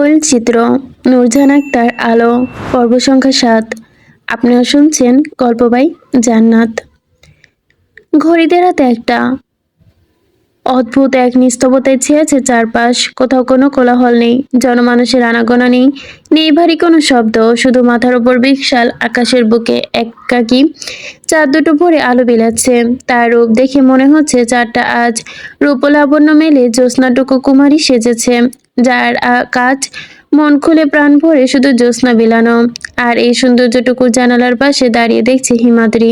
কোয়েল চিত্র, নূরজাহান আক্তার, আলো, পর্ব সংখ্যা ৭। আপনারা শুনছেন গল্প বাই জান্নাত। ঘড়িতে রাতে একটা অদ্ভুত এক নিস্তব্ধতায় ছেয়েছে চারপাশ। কোথাও কোনো কোলাহল নেই, জনমানুষের আনাগোনা নেই, নেই ভারী কোনো শব্দ। শুধু মাথার ওপর বিশাল আকাশের বুকে একাকী চাঁদ দুটো ভরে আলো বিলাচ্ছে। তার রূপ দেখে মনে হচ্ছে চাঁদটা আজ রূপলাবণ্য মেলে জ্যোৎস্নাটুকু কুমারী সেজেছে, যার কাজ মন খুলে প্রাণ ভরে শুধু জ্যোৎস্না বিলানো। আর এই সৌন্দর্যটুকু জানালার পাশে দাঁড়িয়ে দেখছে হিমাদ্রি।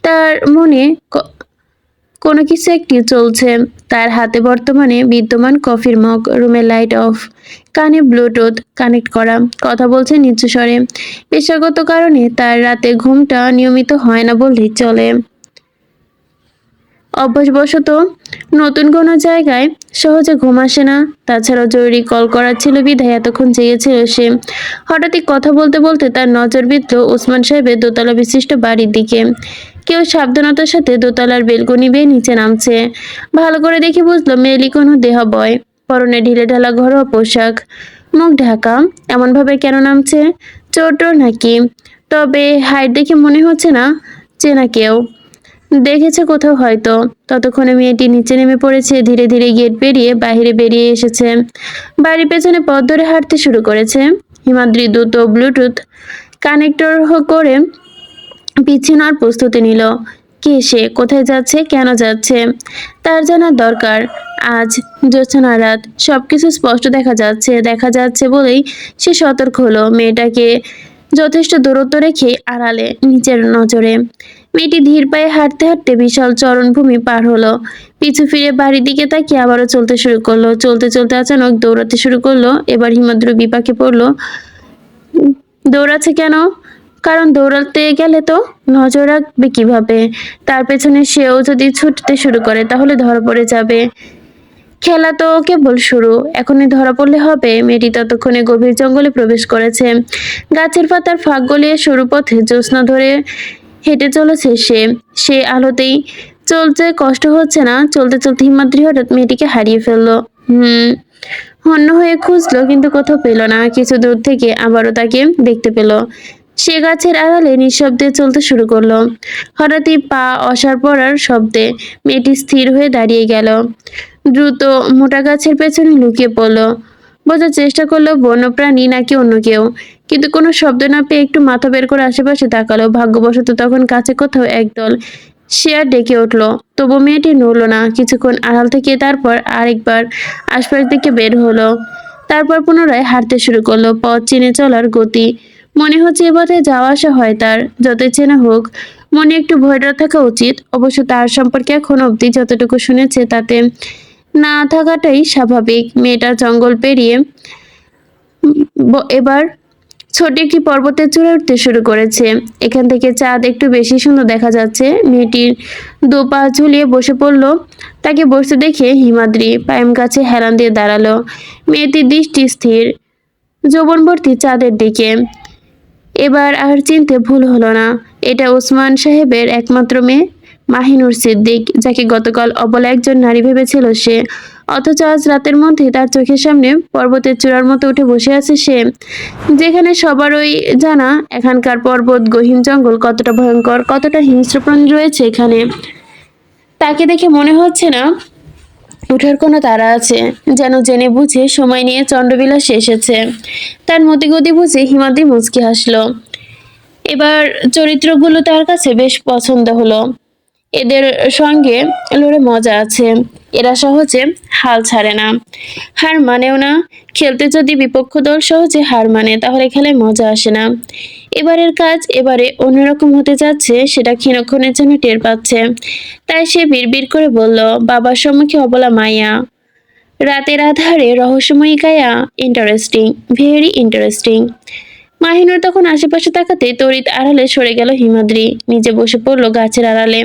তার মনে কোনো কিছু একটি চলছে। তার হাতে বর্তমানে বিদ্যমান কফির মগ, রুমের লাইট অফ, কানে ব্লুটুথ কানেক্ট করা, কথা বলছে নিচু স্বরে। পেশাগত কারণে তার রাতে ঘুমটা নিয়মিত হয় না বললেই চলে। অভ্যাসবশত নতুন কোনো জায়গায় সহজে ঘুম আসে না। তাছাড়াও জরুরি কল করার ছিল বিধায় এতক্ষণ জেগেছিল সে। হঠাৎই কথা বলতে বলতে তার নজর বিঁধল ওসমান সাহেবের দোতলা বিশিষ্ট বাড়ির দিকে। কেউ সাবধানতার সাথে দোতলার বেলকনি বেয়ে নিচে নামছে। ভালো করে দেখে বুঝলো মেয়েলি কোনো দেহবয়, পরনে ঢিলে ঢালা ঘরোয়া পোশাক, মুখ ঢাকা। এমনভাবে কেন নামছে? চোর নাকি? তবে হাইট দেখে মনে হচ্ছে না চেনা কেউ, দেখেছে কোথাও হয়তো। ততক্ষণে মেয়েটি নিচে নেমে পড়েছে, ধীরে ধীরে গেট পেরিয়ে বাইরে বেরিয়ে এসেছে, বাড়ির পেছনে পথ ধরে হাঁটতে শুরু করেছে। হিমাদ্রি দ্রুত ব্লুটুথ কানেক্টর করে পিছিয়ে নেওয়ার প্রস্তুতি নিল। কে সে? কোথায় যাচ্ছে? কেন যাচ্ছে? তার জানার দরকার। আজ জ্যোৎস্না রাত, সবকিছু স্পষ্ট দেখা যাচ্ছে বলেই সে সতর্ক হলো। মেয়েটাকে যথেষ্ট দূরত্ব রেখে আড়ালে, নিচের নজরে। মেয়েটি ধীর পায়ে হাঁটতে হাঁটতে বিশাল চরণভূমি পার হলো। পিছু ফিরে বাড়ির দিকে তাকিয়ে আবারও চলতে শুরু করলো। চলতে চলতে আচানক দৌড়াতে শুরু করলো। এবার হিমাদ্রি বিপাকে পড়লো। দৌড়াচ্ছে কেন? কারণ দৌড়াতে গেলে তো নজর রাখবে কিভাবে? তার পেছনে সেও যদি ছুটতে শুরু করে তাহলে ধরা পড়ে যাবে। খেলা তো কেবল শুরু, এখনই ধরা পড়লে হবে। মেয়েটি ততক্ষণে গভীর জঙ্গলে প্রবেশ করেছে। গাছের পাতার ফাঁক গলিয়ে সরু পথে জ্যোৎস্না ধরে হেঁটে চলেছে সে। সে আলোতেই চলতে কষ্ট হচ্ছে না। চলতে চলতে হিমাদ্রি হঠাৎ মেয়েটিকে হারিয়ে ফেললো। হন্য হয়ে খুঁজলো, কিন্তু কোথাও পেল না। কিছু দূর থেকে আবারও তাকে দেখতে পেল। সে গাছের আড়ালে নিঃশব্দে চলতে শুরু করলো। হঠাৎই পা অসাড় পড়ার শব্দে মেয়েটি স্থির হয়ে দাঁড়িয়ে গেল। দ্রুত মোটা গাছের পেছনে লুকিয়ে পড়ল। বোঝার চেষ্টা করলো বন্যপ্রাণী নাকি অন্য কেউ, কিন্তু কোনো শব্দ না পেয়ে একটু মাথা বের করে আশেপাশে তাকালো। ভাগ্যবশত তখন কাছে কোথাও একদল শেয়ার ডেকে উঠলো। তবু মেয়েটি নড়ল না। কিছুক্ষণ আড়াল থেকে তারপর আরেকবার আশপাশ দিকে বের হলো। তারপর পুনরায় হাঁটতে শুরু করলো। পথ চিনে চলার গতি। মনে হচ্ছে এ পথে যাওয়া আসা হয় তার। যতই চেনা হোক, মনে একটু ভয় ডর থাকা উচিত। অবশ্য তার সম্পর্কে এখন অবধি যতটুকু শুনেছে তাতে না থাকাটাই স্বাভাবিক। মেয়েটা জঙ্গল পেরিয়ে এবার ছোট একটি পর্বতের চূড়ায় উঠতে শুরু করেছে। এখান থেকে চাঁদ একটু বেশি সুন্দর দেখা যাচ্ছে। মেয়েটির দু পা ঝুলিয়ে বসে পড়লো। তাকে বসতে দেখে হিমাদ্রি পায়েম গাছে হেলান দিয়ে দাঁড়ালো। মেয়েটির দৃষ্টি স্থির যৌবনবর্তী চাঁদের দিকে। এবার আর চিনতে ভুল হলো না, এটা ওসমান সাহেবের একমাত্র মেয়ে মাহিনুর সিদ্দিক, যাকে গতকাল অবলা একজন নারী ভেবেছিল সে। অথচ আজ রাতের মধ্যে তার চোখের সামনে পর্বতের চূড়ার মতো উঠে বসে আছে সে, যেখানে সবারই জানা এখানকার পর্বত, গহীন জঙ্গল কতটা ভয়ঙ্কর, কতটা হিংস্র প্রাণী রয়েছে এখানে। তাকে দেখে মনে হচ্ছে না উঠার কোনো তাড়া আছে, যেন জেনে বুঝে সময় নিয়ে চন্দ্রবিলাসে এসেছে। তার মতিগতি বুঝে হিমাদ্রি মুচকি হাসলো। এবার চরিত্রগুলো তার কাছে বেশ পছন্দ হলো। এদের সঙ্গে লড়ে মজা আছে। এরা সহজে হাল ছাড়ে না, হার মানেও না। খেলতে যদি বিপক্ষ দল সহজে হার মানে তাহলে খেলায় মজা আসে না। এবারের কাজ এবারে অন্যরকম হতে যাচ্ছে, সেটা ক্ষীণক্ষণের জন্য টের পাচ্ছে। তাই সে বিড়বিড় করে বলল, বাবার সম্মুখে অবলা মাইয়া, রাতের আধারে রহস্যময়ী কায়া, ইন্টারেস্টিং, ভেরি ইন্টারেস্টিং। মাহিনুর তখন আশেপাশে তাকাতে তড়িৎ আড়ালে সরে গেল হিমাদ্রি। নিজে বসে পড়লো গাছের আড়ালে,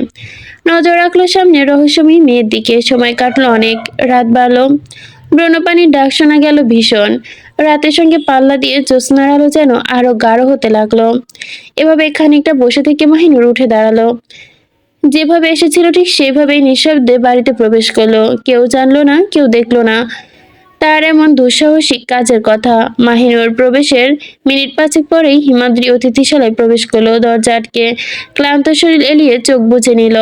নজর রাখলো সামনে রহস্যময়ী মেয়ের দিকে। সময় কাটলো অনেক, রাত বাড়লো। ব্রণপানির ডাক শোনা গেল ভীষণ। রাতের সঙ্গে পাল্লা দিয়ে জ্যোৎস্নার আলো যেন আরো গাঢ় হতে লাগলো। এভাবে খানিকটা বসে থেকে মাহিনুর উঠে দাঁড়ালো। যেভাবে এসেছিল ঠিক সেভাবেই নিঃশব্দে বাড়িতে প্রবেশ করলো। কেউ জানলো না, কেউ দেখলো না। তার এমন দুঃসাহসিক কাজের কথা। মাহিনুর প্রবেশের মিনিট পাঁচেক পরেই হিমাদ্রি অতিথিশালায় প্রবেশ করলো। দরজা আটকে ক্লান্ত শরীর এলিয়ে চোখ বুজে নিল।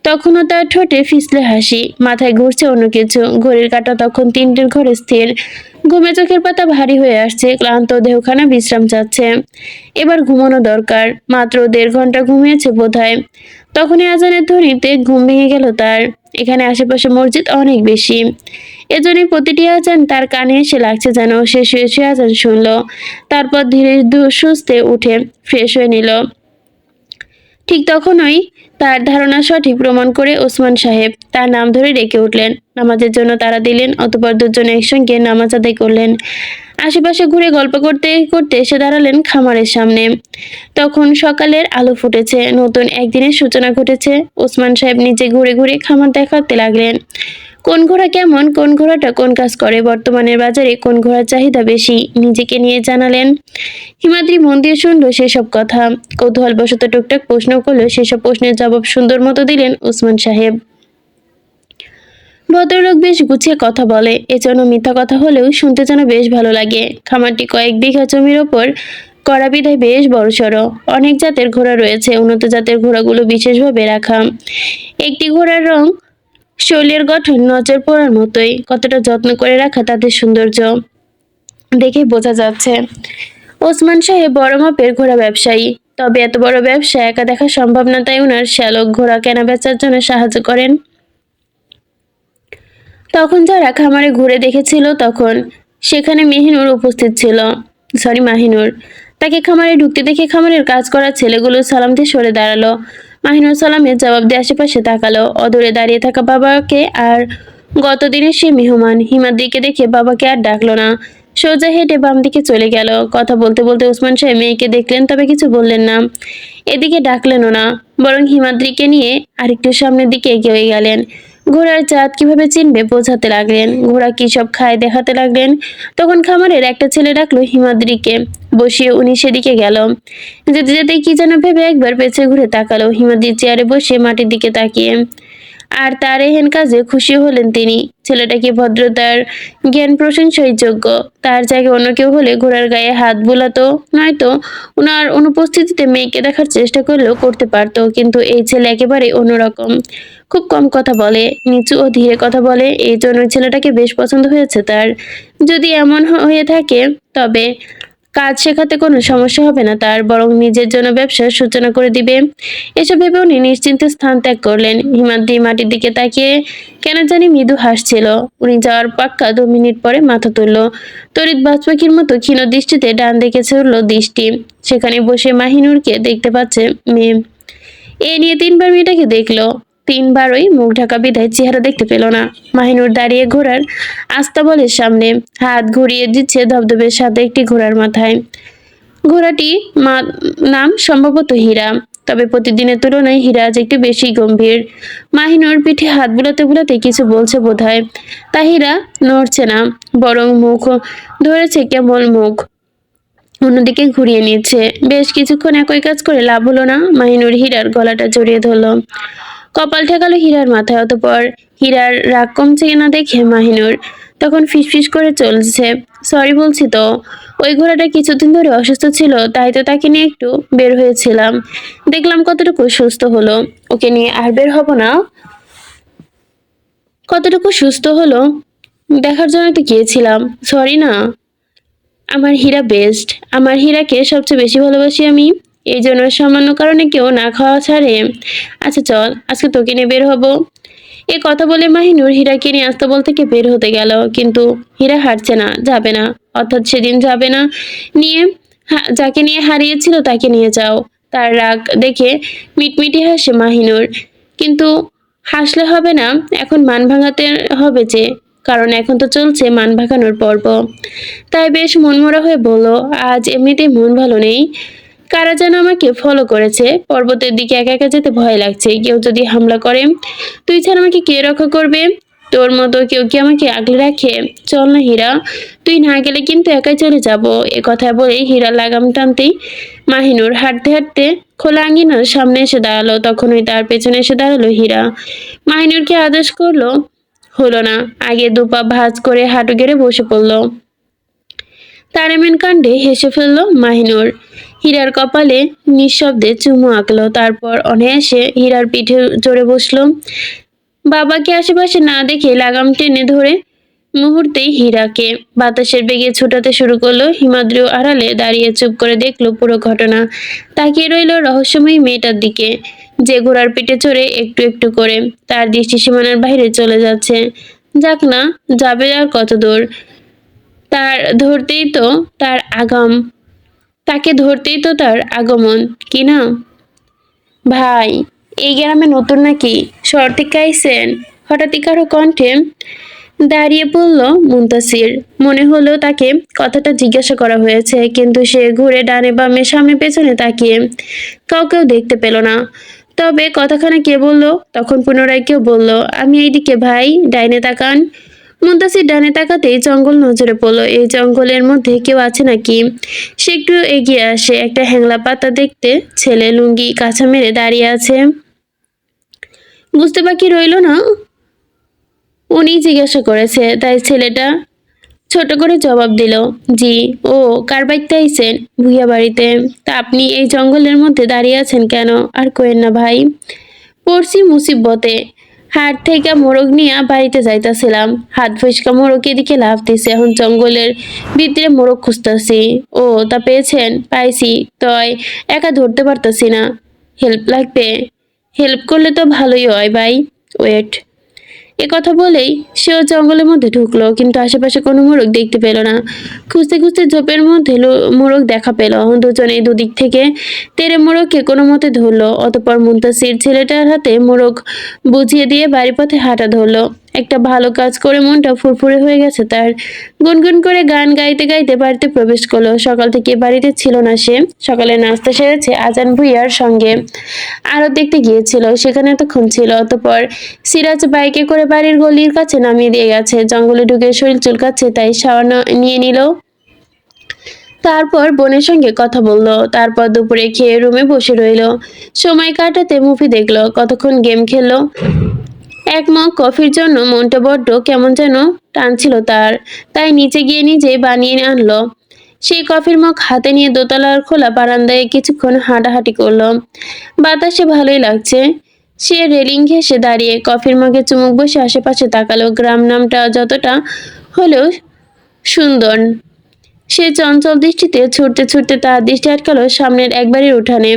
তখনও তার ঠোঁটে ফিসলে হাসি, মাথায় ঘুরছে অন্য কিছু। ঘড়ির কাঁটা তখন তিনটের ঘরে স্থির। ঘুমে চোখের পাতা ভারী হয়ে আসছে, ক্লান্ত দেহখানা বিশ্রাম চাচ্ছে। এবার ঘুমানো দরকার। মাত্র 1.5 ঘন্টা ঘুমিয়েছে বোধহয়। তখনই আজানের ধ্বনিতে ঘুম ভেঙে গেল তার। এখানে আশেপাশে মসজিদ অনেক বেশি, এজন্যই প্রতিটি আজান তার কানে এসে লাগছে যেন। সে শুয়ে শুয়ে আজান শুনলো, তারপর ধীরে সুস্থে উঠে ফ্রেশ হয়ে নিল। ঠিক তখনই তার ধারণা সঠিক প্রমাণ করে ওসমান সাহেব তার নাম ধরে ডেকে উঠলেন। নামাজের জন্য তাড়া দিলেন। অতঃপর দুজন একসঙ্গে নামাজ আদায় করলেন। আশেপাশে ঘুরে গল্প করতে করতে এসে দাঁড়ালেন খামারের সামনে। তখন সকালের আলো ফুটেছে, নতুন একদিনের সূচনা ঘটেছে। ওসমান সাহেব নিজে ঘুরে ঘুরে খামার দেখাতে লাগলেন। কোন ঘোড়া কেমন, কোন ঘোড়াটা কোন কাজ করে, বর্তমানের বাজারে কোন ঘোড়ার চাহিদা বেশি, নিজেকে নিয়ে জানালেন। হিমাদ্রি মন দিয়ে শুনল সেসব কথা। কৌতূহলবশত টুকটাক প্রশ্ন করলো, সেসব প্রশ্নের জবাব সুন্দর মতো দিলেন ওসমান সাহেব। ভদ্রলোক বেশ গুছিয়ে কথা বলে, এজন্য মিথ্যা কথা হলেও শুনতে যেন বেশ ভালো লাগে। খামারটি কয়েক বিঘা জমির ওপর করা বিধায় বেশ বড়সড়। অনেক জাতের ঘোড়া রয়েছে। উন্নত জাতের ঘোড়াগুলো বিশেষভাবে রাখা। একটি ঘোড়ার রং, শরীরের গঠন নজর পড়ার মতোই। কতটা যত্ন করে রাখা তাদের সৌন্দর্য দেখে বোঝা যাচ্ছে। ওসমান সাহেব বড় মাপের ঘোড়া ব্যবসায়ী। তবে এত বড় ব্যবসা একা দেখা সম্ভব না, তাই ওনার শ্যালক ঘোড়া কেনা বেচার জন্য সাহায্য করেন। তখন যারা খামারে ঘুরে দেখেছিল, তখন সেখানে মেহিনুর উপস্থিত ছিল। মাহিনুর তাকে খামারে ঢুকতে দেখে খামারের কাজ করা ছেলেগুলো সালাম দিয়ে সরে দাঁড়ালো। মাহিনুর সালামের জবাব দিয়ে আশেপাশে তাকালো। অদূরে দাঁড়িয়ে থাকা বাবাকে আর গতদিনের সে মেহমান হিমাদ্রিকে দেখে বাবাকে আর ডাকলো না। সোজা হেঁটে বাম দিকে চলে গেল। কথা বলতে বলতে ওসমান সাহেব মেয়েকে দেখলেন, তবে কিছু বললেন না। এদিকে ডাকলেনও না, বরং হিমাদ্রিকে নিয়ে আরেকটু সামনের দিকে এগিয়ে গেলেন। ঘোড়ার জাত কিভাবে চিনবে বোঝাতে লাগলেন। ঘোড়া কি সব খায় দেখাতে লাগলেন। তখন খামারের একটা ছেলে ডাকলো হিমাদ্রিকে, বসিয়ে উনি সেদিকে গেল। যেতে যেতে কি যেন ভেবে একবার পেছনে ঘুরে তাকালো। হিমাদ্রি চেয়ারে বসে মাটির দিকে তাকিয়ে, আর তার এহেন কাজে খুশি হলেন তিনি। ছেলেটা কি ভদ্রতার জ্ঞান প্রশংসাই যোগ্য। তার জায়গায় অন্য কেউ হলে ঘোড়ার গায়ে হাত বুলাতো, নয়তো ওনার অনুপস্থিতিতে মেয়েকে দেখার চেষ্টা করলেও করতে পারতো। কিন্তু এই ছেলে একেবারে অন্যরকম। খুব কম কথা বলে, নিচু ও ধীরে কথা বলে। এই জন্য ছেলেটাকে বেশ পছন্দ হয়েছে তার। যদি এমন হয়ে থাকে, তবে কাজ শেখাতে কোনো সমস্যা হবে না তার, বরং নিজের জন্য ব্যবসার সূচনা করে দিবে। এসব ভেবে উনি নিশ্চিন্তে স্থান ত্যাগ করলেন। হিমাদ্রি মাটির দিকে তাকিয়ে কেন জানি মৃদু হাসছিল। উনি যাওয়ার পাক্কা 2 মিনিট পরে মাথা তুলল। তড়িৎ বাজ পাখির মতো ক্ষীণ দৃষ্টিতে ডান দিকে ছুড়ল দৃষ্টি। সেখানে বসে মাহিনুরকে দেখতে পাচ্ছে মেয়ে। এ নিয়ে 3বার মেয়েটাকে দেখলো। 3বারই মুখ ঢাকা বিধায় চেহারা দেখতে পেল না। মাহিনুর দাঁড়িয়ে ঘোড়ার আস্তাবলের সামনে হাত ঘুরিয়ে দিচ্ছে ধবধবের সাথে একটি ঘোড়ার মাথায়। ঘোড়াটি নাম সম্ভবত হীরা, তবে প্রতিদিনের তুলনায় হীরা আজ একটু বেশি গম্ভীর। মাহিনুর পিঠে হাত বুলাতে বুলাতে কিছু বলছে বোধহয়। তা হীরা নড়ছে না, বরং মুখ ধরেছে কেমন মুখ অন্যদিকে ঘুরিয়ে নিচ্ছে। বেশ কিছুক্ষণ একই কাজ করে লাভ হলো না। মাহিনুর হীরার গলাটা জড়িয়ে ধরলো, কপাল ঠেকালো হীরার মাথায়। অতঃপর হীরার রাগ কমছে না দেখে মাহিনুর তখন ফিসফিস করে চলছে, সরি বলছি তো, ওই ঘোড়াটা কিছুদিন ধরে অসুস্থ ছিল, তাই তো তাকে নিয়ে একটু বের হয়েছিলাম। দেখলাম কতটুকু সুস্থ হলো, ওকে নিয়ে আর বের হব না। কতটুকু সুস্থ হলো দেখার জন্য তো গিয়েছিলাম। সরি না, আমার হীরা বেস্ট। আমার হীরাকে সবচেয়ে বেশি ভালোবাসি আমি। এই জন্য সামান্য কারণে কেউ না খাওয়া ছাড়ে। আচ্ছা চল, আজকে তোকে নিয়ে বের হবো। এ কথা বলে মাহিনুর হীরাকে নিয়ে আস্তাবল থেকে বের হতে গেল, কিন্তু হীরা হারছে না, যাবে না। অর্থাৎ সেদিন যাবে না। নিয়ে যাকে নিয়ে হারিয়েছিল তাকে নিয়ে যাও। তার রাগ দেখে মিটমিটি হাসে মাহিনুর, কিন্তু হাসলে হবে না, এখন মান ভাঙাতে হবে যে, কারণ এখন তো চলছে মান ভাঙানোর পর্ব। তাই বেশ মনমরা হয়ে বলল, আজ এমনিতেই মন ভালো নেই। কারা যেন আমাকে ফলো করেছে। পর্বতের দিকে একা একা যেতে ভয় লাগছে। কেউ যদি হামলা করে, তুই ছাড়া আমাকে কে রক্ষা করবে? তোর মতো কেউ কি আমাকে আগলে রাখে? চল না হীরা, তুই না গেলে কিন্তু একাই চলে যাব। এ কথা বলে হীরা লাগাম টানতেই মাহিনুর হাঁটতে হাঁটতে খোলা আঙ্গিনার সামনে এসে দাঁড়ালো। তখনই তার পেছনে এসে দাঁড়ালো হীরা। মাহিনুরকে আদেশ করলো, হলো না। আগে দুপা ভাঁজ করে হাঁটু গেড়ে বসে পড়ল। তার এমন কাণ্ডে হেসে ফেলল মাহিনুর। হীরার কপালে নিঃশব্দে চুমু আঁকলো, তারপর অনায়াসে হীরার পিঠে জড়ে বসলো। বাবাকে আশেপাশে না দেখে লাগাম টেনে ধরে মুহূর্তেই হীরাকে বাতাসের বেগে ছুটাতে শুরু করলো। হিমাদ্রিও আড়ালে দাঁড়িয়ে চুপ করে দেখলো পুরো ঘটনা। তাকিয়ে রইল রহস্যময়ী মেয়েটার দিকে, যে ঘোড়ার পিঠে চড়ে একটু একটু করে তার দৃষ্টি সীমানার বাইরে চলে যাচ্ছে। যাক না, যাবে আর কত দূর। তার ধরতেই তো তার আগাম তাকে ধরতেই তো তার আগমন, কি না? ভাই, এই গ্রামে নতুন নাকি? শহর থেকে আইছেন? হঠাৎই কারো কণ্ঠে দাঁড়িয়ে পড়ল মুনতাসির। মনে হলো তাকে কথাটা জিজ্ঞাসা করা হয়েছে, কিন্তু সে ঘুরে ডানে বামে সামনে পেছনে তাকিয়ে কাউকেও দেখতে পেল না। তবে কথাখানা কে বলল? তখন পুনরায় কেউ বলল, আমি এইদিকে ভাই, ডাইনে তাকান। মুনতাসির ডানে তাকাতেই জঙ্গল নজরে পড়লো। এই জঙ্গলের মধ্যে কেউ আছে নাকি? সে একটু এগিয়ে আসে। একটা হ্যাংলা পাতা দেখতে ছেলে লুঙ্গি কাছা মেরে দাঁড়িয়ে আছে। বুঝতে বাকি রইল না উনি জিজ্ঞাসা করেছে, তাই ছেলেটা ছোট করে জবাব দিল, জি। ও, কার বাড়িতে আইছেন? ভুইয়া বাড়িতে। তা আপনি এই জঙ্গলের মধ্যে দাঁড়িয়ে আছেন কেন? আর কোয়েন না ভাই, পড়ছি মুসিবতে। হাট থেকে মোরগ নিয়ে বাড়িতে যাইতাছিলাম, হাত ফসকা মোরগ এদিকে লাফ দিছে, এখন জঙ্গলের ভিতরে মোরগ খুঁজতাছি। ও, তা পেয়েছেন? পাইছি, তয় একা ধরতে পারতাছি না। হেল্প লাগবে? হেল্প করলে তো ভালোই হয় ভাই। ওয়েট। এ কথা বলেই সেও জঙ্গলের মধ্যে ঢুকলো, কিন্তু আশেপাশে কোনো মোরগ দেখতে পেল না। খুঁজতে খুঁজতে ঝোপের মধ্যে মোরগ দেখা পেল। দুজনে দুদিক থেকে তেরে মোরগকে কোনো মতে ধরলো। অতঃপর মুনতাসির ছেলেটার হাতে মোরগ বুঝিয়ে দিয়ে বাড়ি পথে হাঁটা ধরলো। একটা ভালো কাজ করে মনটা ফুরফুরে হয়ে গেছে তার। গুনগুন করে গান গাইতে গাইতে বাড়িতে প্রবেশ করলো। সকাল থেকে বাড়িতে ছিল না সে। সকালে নাস্তা সেরেছে আজান ভুইয়ার সঙ্গে, আরো দেখতে গিয়েছিল, সেখানে এতক্ষণ ছিল। অতঃপর সিরাজ বাইকে করে বাড়ির গলির কাছে নামিয়ে দিয়ে গেছে। জঙ্গলে ঢুকে শরীর চুলকাচ্ছে, তাই শাওয়ার নিয়ে নিল। তারপর বোনের সঙ্গে কথা বললো। তারপর দুপুরে খেয়ে রুমে বসে রইল। সময় কাটাতে মুভি দেখলো, কতক্ষণ গেম খেললো। এক মগ কফির জন্য মনটা বড্ড কেমন যেন টানছিল তার, তাই নিচে গিয়ে নিজে বানিয়ে আনলো। সেই কফির মগ হাতে নিয়ে দোতলার খোলা বারান্দায় কিছুক্ষণ হাঁটাহাঁটি করলো। বাতাসে ভালোই লাগছে। সে রেলিং ঘেঁষে দাঁড়িয়ে কফির মগে চুমুক বসে আশেপাশে তাকালো। গ্রাম নামটা যতটা হলেও সুন্দর। সে চঞ্চল দৃষ্টিতে ছুটতে ছুটতে তার দৃষ্টি আটকালো সামনের এক বাড়ির উঠানে।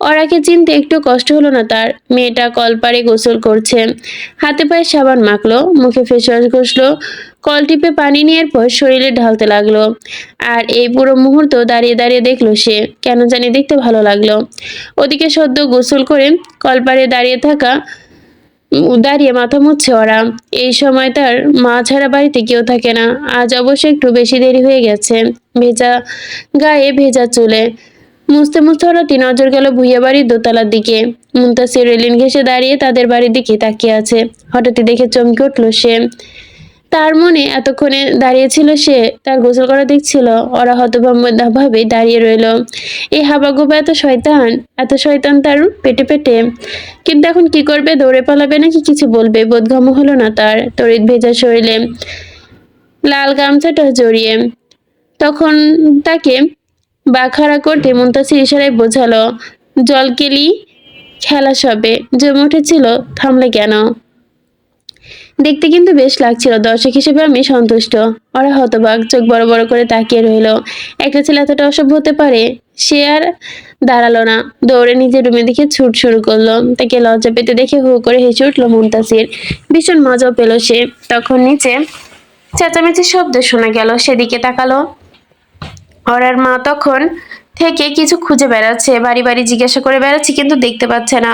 ওরাকে চিনতে একটু কষ্ট হলো না তার। মেয়েটা কলপাড়ে গোসল করছে, হাতে পায়ে সাবান মাখলো, মুখে ফেসওয়াশ ঘষলো, কল টিপে পানি নিয়ে এরপর শরীরে ঢালতে লাগলো। আর এই পুরো মুহূর্ত দাঁড়িয়ে দাঁড়িয়ে দেখলো সে, কেন জানি দেখতে ভালো লাগলো। ওদিকে সদ্য গোসল করে কলপাড়ে দাঁড়িয়ে মাথা মুছছে ওরা। এই সময় তার মা ছাড়া বাড়িতে কেউ থাকে না। আজ অবশ্য একটু বেশি দেরি হয়ে গেছে। ভেজা গায়ে ভেজা চুলে মুছতে মুছতে হঠাৎই নজর গেল ভুইয়া বাড়ির দোতলার দিকে। মুনতাসির রেলিং ঘেঁষে দাঁড়িয়ে তাদের বাড়ির দিকে তাকিয়ে আছে। হঠাৎই দেখে চমকে উঠল সে। তার মনে এতক্ষণে দাঁড়িয়েছিল সে, তার গোসল করা দেখছিল। ওরা হতভম্ব ভাবে দাঁড়িয়ে রইল। এই হাবাগোবা এত শয়তান তার পেটে পেটে। কিন্তু এখন কি করবে? দৌড়ে পালাবে নাকি কিছু বলবে? বোধগম্য হলো না তার। তড়িৎ ভেজা শরীরে লাল গামছাটা জড়িয়ে তখন তাকে বাখারা করতে মুনতাসির ইশারায় বোঝালো, জলকেলি খেলা সবে জমে উঠেছিল, থামলে কেন? দেখতে কিন্তু বেশ লাগছিল, দর্শক হিসেবে আমি সন্তুষ্ট। ওরা হতবাক, চোখ বড় বড় করে তাকিয়ে রইল। একটা ছেলে এতটা অসভ্য হতে পারে? সে আর দাঁড়ালো না, দৌড়ে নিজের রুমের দিকে ছুট শুরু করলো। তাকে লজ্জা পেতে দেখে হু করে হেসে উঠল মুনতাসির। ভীষণ মজাও পেল সে। তখন নিচে চেঁচামেচির শব্দ শোনা গেল। সেদিকে তাকালো। ওরার মা তখন থেকে কিছু খুঁজে বেড়াচ্ছে, বাড়ি বাড়ি জিজ্ঞাসা করে বেড়াচ্ছে, কিন্তু দেখতে পাচ্ছে না।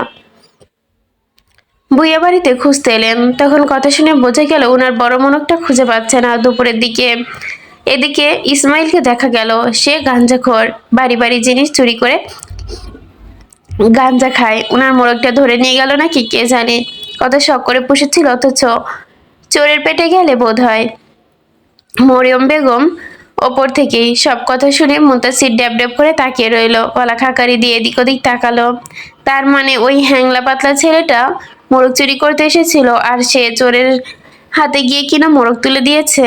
ভুইয়া বাড়িতে খুঁজতে এলেন, তখন কথা শুনে বোঝা গেল ওনার বড় মোরগটা খুঁজে পাচ্ছে না। দুপুরের দিকে এদিকে ইসমাইলকে দেখা গেল। সে গাঞ্জাখোর, বাড়ি বাড়ি জিনিস চুরি করে গাঞ্জা খায়। ওনার মোরগটা ধরে নিয়ে গেল নাকি কে জানে। কত শখ করে পুষেছিল, অথচ চোরের পেটে গেলে বোধ হয়। মরিয়ম বেগম ওপর থেকেই সব কথা শুনে মুনতাসির ড্যাব ড্যাব করে তাকিয়ে রইল। গলা খাকারি দিয়ে এদিক ওদিক তাকালো। তার মানে ওই হ্যাংলা পাতলা ছেলেটা মোরগ চুরি করতে এসেছিল, আর সে চোরের হাতে গিয়ে কিনা মোড়ক তুলে দিয়েছে।